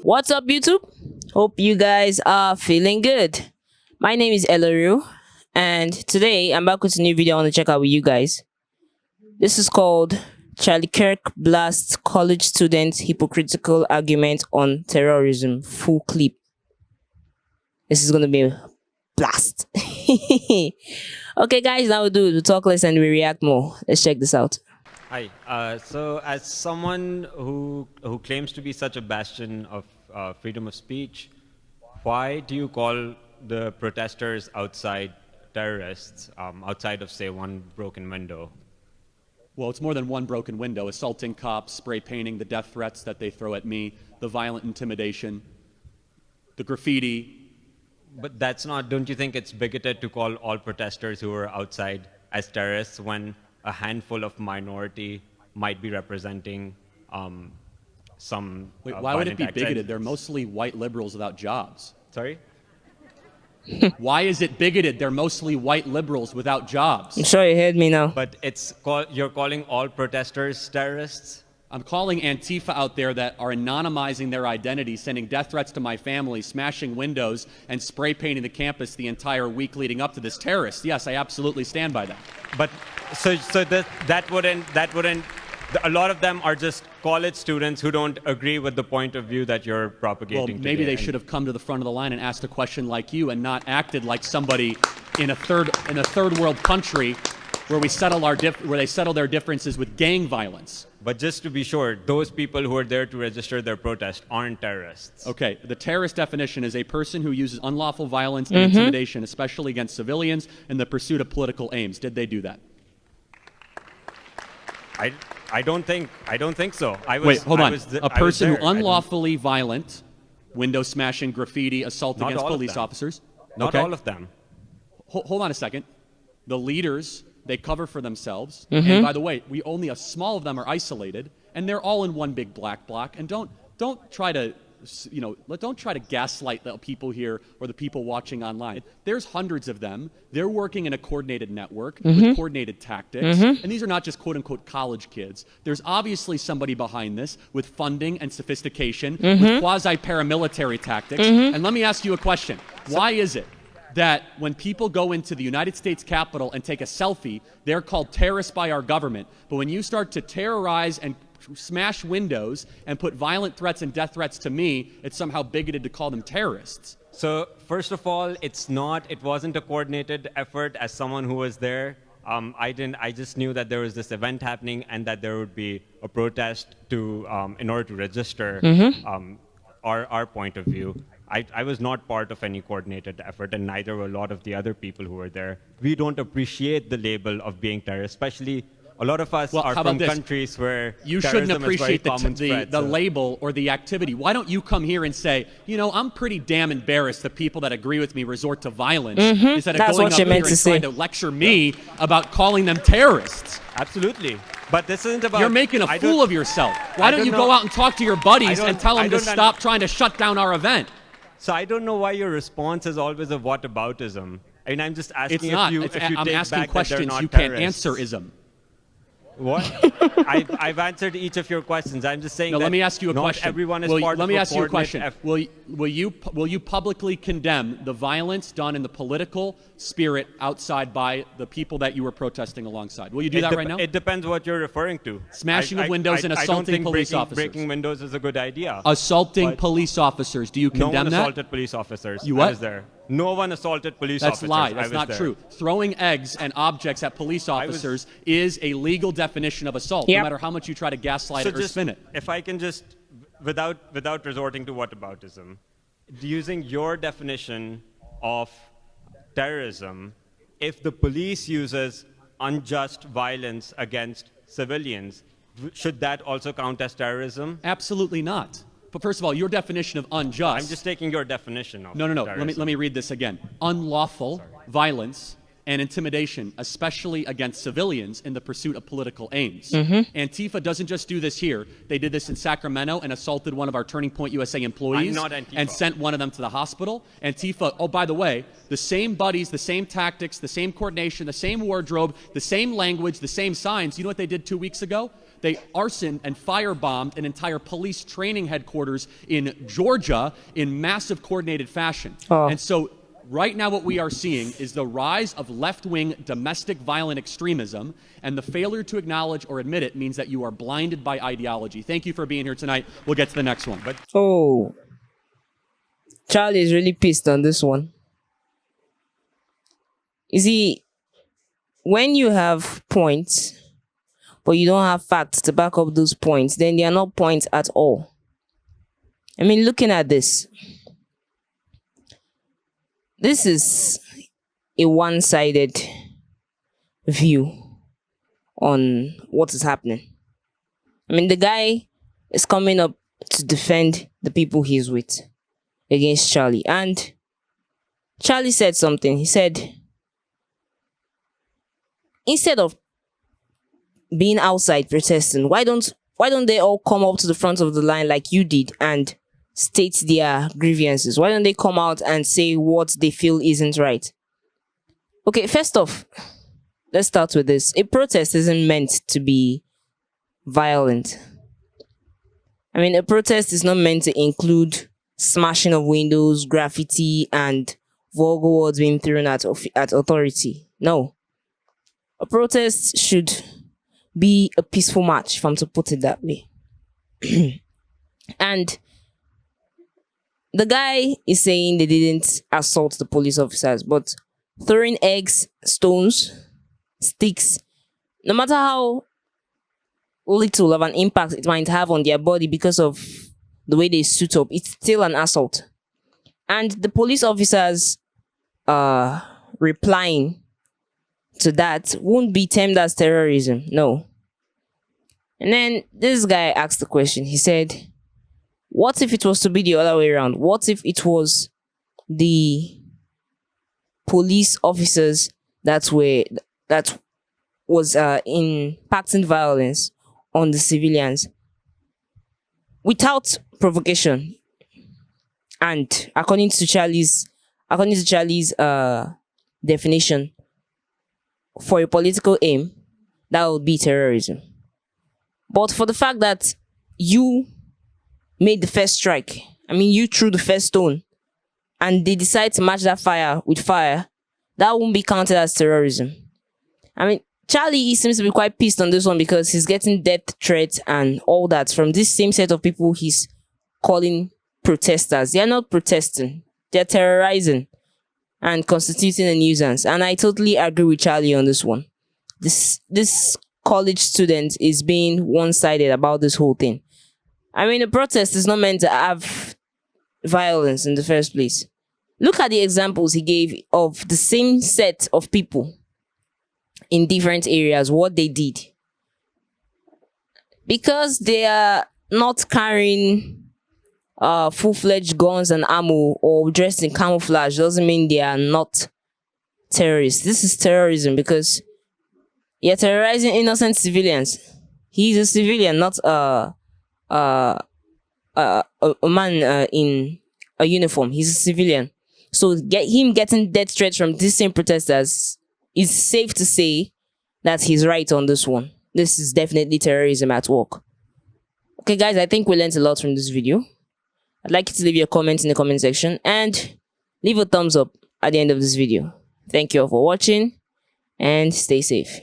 What's up, YouTube? Hope you guys are feeling good. My name is Elaru, and today I'm back with a new video I want to check out with you guys. This is called Charlie Kirk blasts college students' hypocritical argument on terrorism. Full clip. This is gonna be a blast. Okay, guys, now we talk less and we react more. Let's check this out. Hi. So, as someone who claims to be such a bastion of freedom of speech, why do you call the protesters outside terrorists, outside of, say, one broken window? Well, it's more than one broken window. Assaulting cops, spray painting, the death threats that they throw at me, the violent intimidation, the graffiti. But that's not, don't you think it's bigoted to call all protesters who are outside as terrorists when a handful of minority might be representing some Wait, why would it be violent bigoted? They're acts? mostly white liberals without jobs. Sorry? Why is it bigoted? They're mostly white liberals without jobs. I'm sure you heard me now. But you're calling all protesters terrorists? I'm calling Antifa out there that are anonymizing their identity, sending death threats to my family, smashing windows, and spray painting the campus the entire week leading up to this terrorist. Yes, I absolutely stand by that. But so that wouldn't. A lot of them are just college students who don't agree with the point of view that you're propagating. Well, maybe today. they should have come to the front of the line and asked a question like you, and not acted like somebody in a third world country where they settle their differences with gang violence. But just to be sure, those people who are there to register their protest aren't terrorists. Okay, the terrorist definition is a person who uses unlawful violence and intimidation, especially against civilians, in the pursuit of political aims. Did they do that? I don't think so. Wait, hold on. A person who I was there. unlawfully violent, window smashing, graffiti, assault Not against all of police them. officers. Not Okay. all of them. Hold on a second. The leaders, they cover for themselves. And by the way, only a small of them are isolated, and they're all in one big black block. And don't try to gaslight the people here or the people watching online. There's hundreds of them. They're working in a coordinated network with coordinated tactics. And these are not just quote unquote college kids. There's obviously somebody behind this with funding and sophistication, with quasi paramilitary tactics. And let me ask you a question. Why is it that when people go into the United States Capitol and take a selfie, they're called terrorists by our government, but when you start to terrorize and smash windows and put violent threats and death threats to me, it's somehow bigoted to call them terrorists? So first of all, it wasn't a coordinated effort. As someone who was there, I just knew that there was this event happening and that there would be a protest in order to register our point of view. I was not part of any coordinated effort, and neither were a lot of the other people who were there. We don't appreciate the label of being terrorist, especially a lot of us are from countries where you shouldn't terrorism is very appreciate common spread, the so- label or the activity. Why don't you come here and say, I'm pretty damn embarrassed that people that agree with me resort to violence, instead of That's going what up you here meant and to say. trying to lecture me about calling them terrorists. Absolutely. But this isn't about... You're making a fool of yourself. Why don't you go out and talk to your buddies and tell them to stop trying to shut down our event? So I don't know why your response is always a whataboutism. I mean, I'm just asking It's not. if you I'm take asking back questions that they're not you can't terrorists. answer ism. What? I've answered each of your questions. I'm just saying No, that let me ask you a not question. everyone is Will- part let of me a ask you a coordinate question. Will you publicly condemn the violence done in the political spirit outside by the people that you were protesting alongside? Will you do that right now? It depends what you're referring to. Smashing of windows and I don't assaulting think police breaking, officers. breaking windows is a good idea. Assaulting But police officers. Do you no condemn one that? assaulted police officers. You I what? was there. No one assaulted police That's officers. lie. I That's was not there. true. Throwing eggs and objects at police officers is a legal definition of assault, Yep. no matter how much you try to gaslight So it or just, spin it. if I can just, without resorting to whataboutism, using your definition of terrorism, if the police uses unjust violence against civilians, should that also count as terrorism? Absolutely not. But first of all, your definition of unjust. I'm just taking your definition of No. terrorism. Let me read this again. Unlawful violence and intimidation, especially against civilians in the pursuit of political aims. Antifa doesn't just do this here. They did this in Sacramento and assaulted one of our Turning Point USA employees and sent one of them to the hospital. Antifa, oh, by the way, the same buddies, the same tactics, the same coordination, the same wardrobe, the same language, the same signs. You know what they did 2 weeks ago? They arson and firebombed an entire police training headquarters in Georgia in massive coordinated fashion. And so right now what we are seeing is the rise of left-wing domestic violent extremism, and the failure to acknowledge or admit it means that you are blinded by ideology. Thank you for being here tonight. We'll get to the next one. Oh, Charlie is really pissed on this one. You see, when you have points, but you don't have facts to back up those points, then they are not points at all. I mean, looking at this is a one-sided view on what is happening. I mean, the guy is coming up to defend the people he's with against Charlie. And Charlie said something. He said, instead of being outside protesting, why don't they all come up to the front of the line like you did and state their grievances? Why don't they come out and say what they feel isn't right? Okay, first off, let's start with this. A protest isn't meant to be violent. I mean, a protest is not meant to include smashing of windows, graffiti, and vulgar words being thrown at authority. No. A protest should be a peaceful march, if I'm to put it that way. And the guy is saying they didn't assault the police officers, but throwing eggs, stones, sticks, no matter how little of an impact it might have on their body because of the way they suit up, it's still an assault. And the police officers replying to that won't be termed as terrorism. No. And then this guy asked the question. He said, what if it was to be the other way around? What if it was the police officers that was impacting violence on the civilians without provocation? And according to Charlie's definition, for a political aim, that would be terrorism. But for the fact that you made the first strike, I mean, you threw the first stone, and they decide to match that fire with fire, that won't be counted as terrorism. I mean, Charlie seems to be quite pissed on this one because he's getting death threats and all that from this same set of people he's calling protesters. They are not protesting. They're terrorizing and constituting a nuisance. And I totally agree with Charlie on this one. This college student is being one-sided about this whole thing. I mean, a protest is not meant to have violence in the first place. Look at the examples he gave of the same set of people in different areas, what they did. Because they are not carrying full-fledged guns and ammo or dressed in camouflage doesn't mean they are not terrorists. This is terrorism because you're terrorizing innocent civilians. He's a civilian, not a man in a uniform. He's a civilian. So him getting death threats from these same protesters, is safe to say that he's right on this one. This is definitely terrorism at work. Okay, guys, I think we learned a lot from this video. I'd like you to leave your comments in the comment section and leave a thumbs up at the end of this video. Thank you all for watching and stay safe.